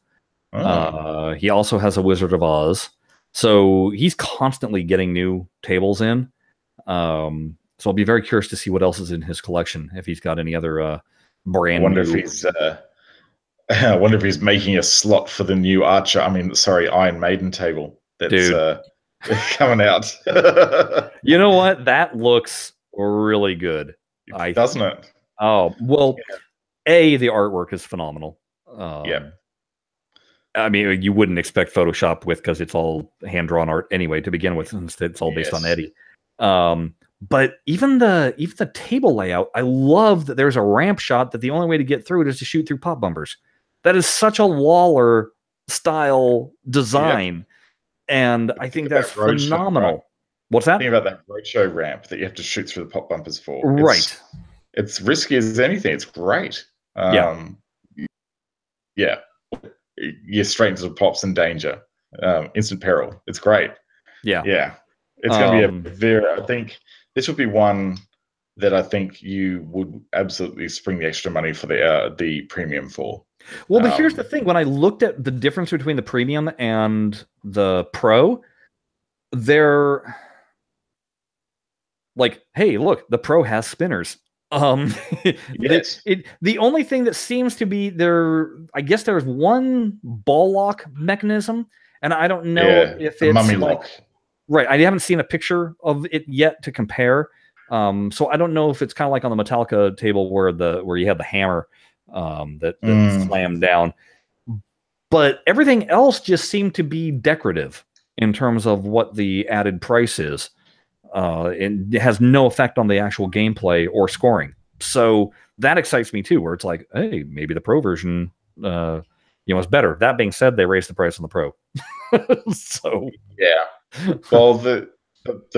He also has a Wizard of Oz. So he's constantly getting new tables in. So I'll be very curious to see what else is in his collection, if he's got any other brand new. I wonder if he's making a slot for the new Iron Maiden table that's coming out. You know what? That looks really good. Doesn't it? Oh, well, yeah. The artwork is phenomenal. Yeah. I mean, you wouldn't expect Photoshop because it's all hand-drawn art anyway to begin with, since it's all based on Eddie. But even the table layout, I love that there's a ramp shot that the only way to get through it is to shoot through pop bumpers. That is such a Waller style design, and I think that's phenomenal. Right? What's that? Think about that roadshow ramp that you have to shoot through the pop bumpers for. Right. It's risky as anything. It's great. Yeah. You're straight into the pops and danger. Instant peril. It's great. Yeah. Yeah. It's going to be I think this would be one that I think you would absolutely spring the extra money for the premium for. Well, but here's the thing. When I looked at the difference between the premium and the pro, like, hey, look, the Pro has spinners. Um, Yes. the only thing that seems to be there, I guess there's one ball lock mechanism, and I don't know Yeah. if The it's mummy like lock. right. I haven't seen a picture of it yet to compare. So I don't know if it's kind of like on the Metallica table where you have the hammer that slammed down. But everything else just seemed to be decorative in terms of what the added price is. It has no effect on the actual gameplay or scoring. So that excites me too, where it's like, hey, maybe the Pro version, is better. That being said, they raised the price on the Pro. So Yeah. Well, the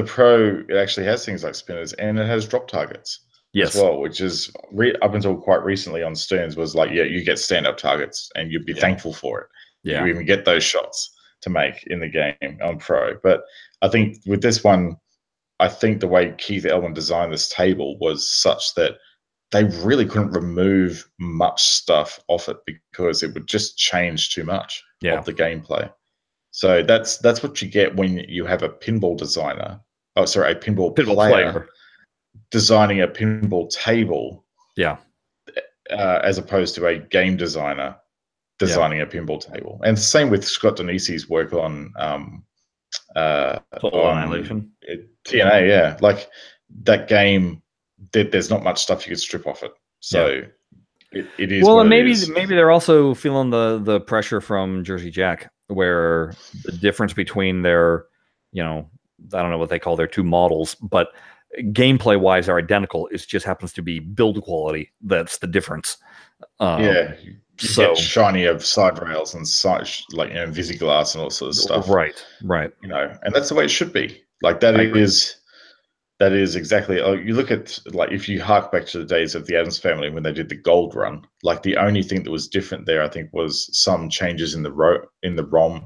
Pro, it actually has things like spinners, and it has drop targets as yes, well, which is up until quite recently on Stearns was like, yeah, you get stand-up targets, and you'd be thankful for it. yeah, You even get those shots to make in the game on Pro. But I think with this one, I think the way Keith Elwin designed this table was such that they really couldn't remove much stuff off it because it would just change too much yeah. of the gameplay. So that's what you get when you have a pinball designer. Oh, sorry, a pinball player designing a pinball table. Yeah. As opposed to a game designer designing a pinball table. And the same with Scott Donisi's work on Total Annihilation. TNA. Yeah, like that game. There's not much stuff you could strip off it. So it is. Well, what and it maybe is. they're also feeling the pressure from Jersey Jack, where the difference between their, I don't know what they call their two models, but gameplay wise are identical. It just happens to be build quality that's the difference. Yeah, you get shinier side rails and such, like Invisiglass and all sorts of stuff. Right. And that's the way it should be. Like that is exactly. You look at, like, if you hark back to the days of the Addams Family when they did the gold run, like the only thing that was different there, I think, was some changes in the ROM.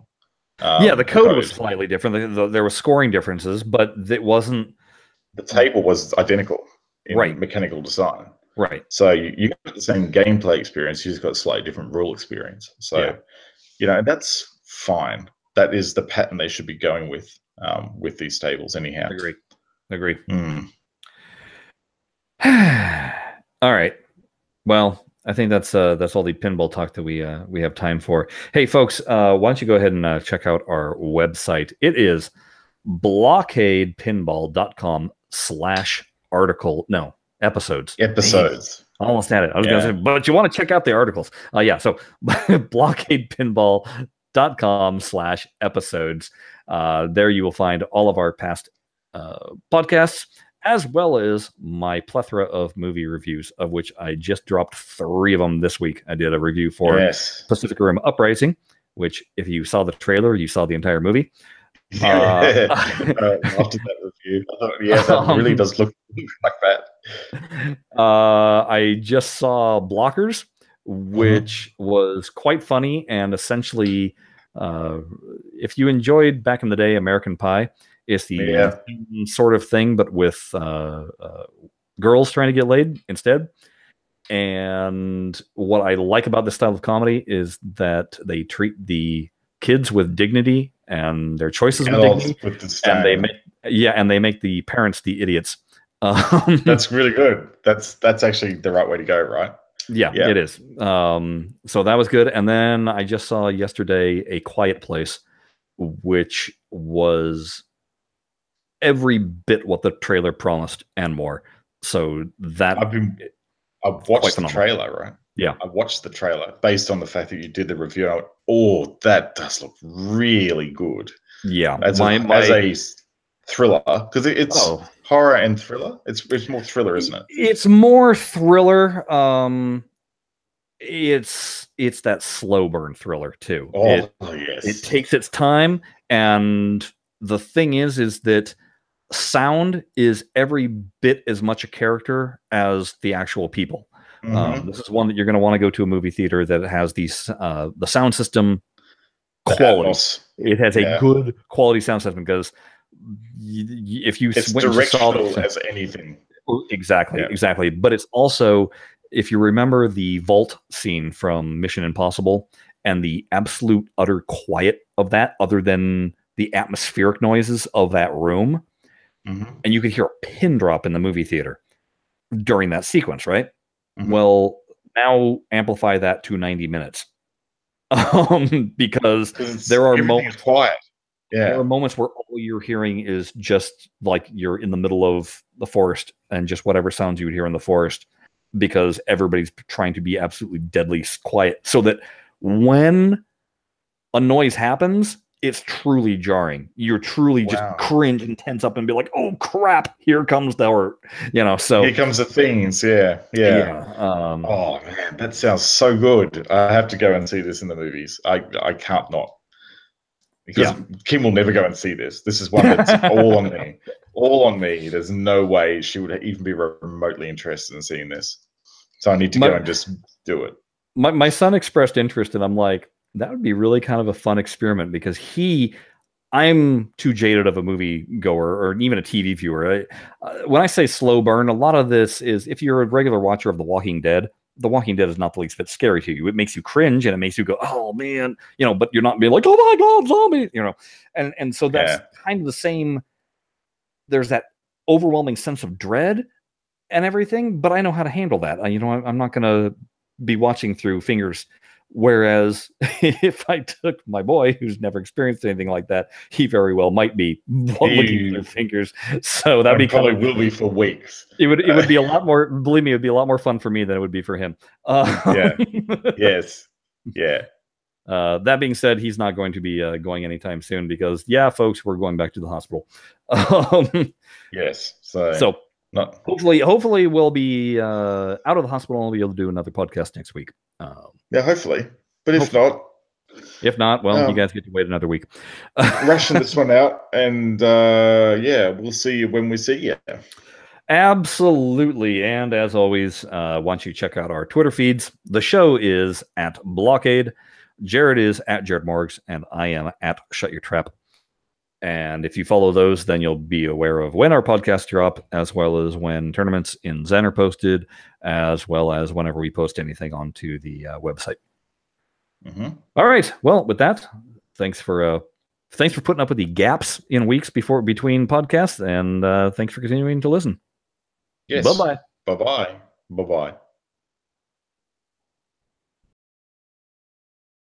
The code was slightly different. There were scoring differences, but it wasn't. The table was identical in right. mechanical design. Right. So you got the same gameplay experience. You just got a slightly different rule experience. So, that's fine. That is the pattern they should be going with these tables, anyhow. Agree. Mm. All right. Well, I think that's all the pinball talk that we have time for. Hey, folks, why don't you go ahead and check out our website? It is BlahCadePinball.com/episodes. Episodes. Almost had it. I was going to say, but you want to check out the articles. So BlahCadePinball.com/episodes. There you will find all of our past podcasts, as well as my plethora of movie reviews, of which I just dropped 3 of them this week. I did a review for Pacific Rim Uprising, which, if you saw the trailer, you saw the entire movie. After that review, I thought, that really does look like that. I just saw Blockers, which was quite funny, and essentially, if you enjoyed back in the day American Pie, it's the same sort of thing, but with girls trying to get laid instead. And what I like about this style of comedy is that they treat the kids with dignity and their choices with dignity, and they make the parents the idiots. That's really good. That's actually the right way to go, right? Yeah, it is. So that was good. And then I just saw yesterday A Quiet Place, which was every bit what the trailer promised and more. So that I've watched the trailer, right? Yeah, I watched the trailer based on the fact that you did the review. That does look really good. Yeah, as a thriller, because it's horror and thriller. It's more thriller, isn't it? It's more thriller. It's that slow burn thriller too. Yes. It takes its time, and the thing is that sound is every bit as much a character as the actual people. This is one that you're going to want to go to a movie theater that has the sound system quality. It has a good quality sound system, because if you it's directional as anything. Exactly. But it's also, if you remember the vault scene from Mission Impossible and the absolute utter quiet of that, other than the atmospheric noises of that room, and you could hear a pin drop in the movie theater during that sequence, right? Mm-hmm. Well, now amplify that to 90 minutes. Because there are everything is quiet. Yeah. There are moments where all you're hearing is just like you're in the middle of the forest and just whatever sounds you would hear in the forest, because everybody's trying to be absolutely deadly quiet so that when a noise happens, it's truly jarring. You're truly just cringe and tense up and be like, "Oh crap, here comes the," so here comes the things. Yeah. Oh man, that sounds so good. I have to go and see this in the movies. I can't not, because Kim will never go and see this. This is one that's all on me. All on me. There's no way she would even be remotely interested in seeing this. So I need to go and just do it. My son expressed interest, and I'm like, that would be really kind of a fun experiment, because I'm too jaded of a movie goer or even a TV viewer. When I say slow burn, a lot of this is, if you're a regular watcher of The Walking Dead is not the least bit scary to you. It makes you cringe and it makes you go, oh man, but you're not being like, oh my God, zombie, and so that's kind of the same. There's that overwhelming sense of dread and everything, but I know how to handle that. I'm not going to be watching through fingers. Whereas if I took my boy, who's never experienced anything like that, he very well might be looking through fingers. So that'd be probably will be for weeks. It would be a lot more. Believe me, it would be a lot more fun for me than it would be for him. Yes. Yeah. That being said, he's not going to be going anytime soon, because folks, we're going back to the hospital. Yes. So hopefully we'll be out of the hospital and we'll be able to do another podcast next week. Hopefully. But if not, well, you guys get to wait another week. Ration this one out, and we'll see you when we see you. Absolutely. And as always, why don't you check out our Twitter feeds? The show is at BlahCade. Jared is at Jared Morgs, and I am at Shut Your Trap. And if you follow those, then you'll be aware of when our podcasts drop, as well as when tournaments in Zen are posted, as well as whenever we post anything onto the website. All right. Well, with that, thanks for putting up with the gaps in weeks between podcasts, and thanks for continuing to listen. Yes. Bye-bye. Bye-bye. Bye-bye.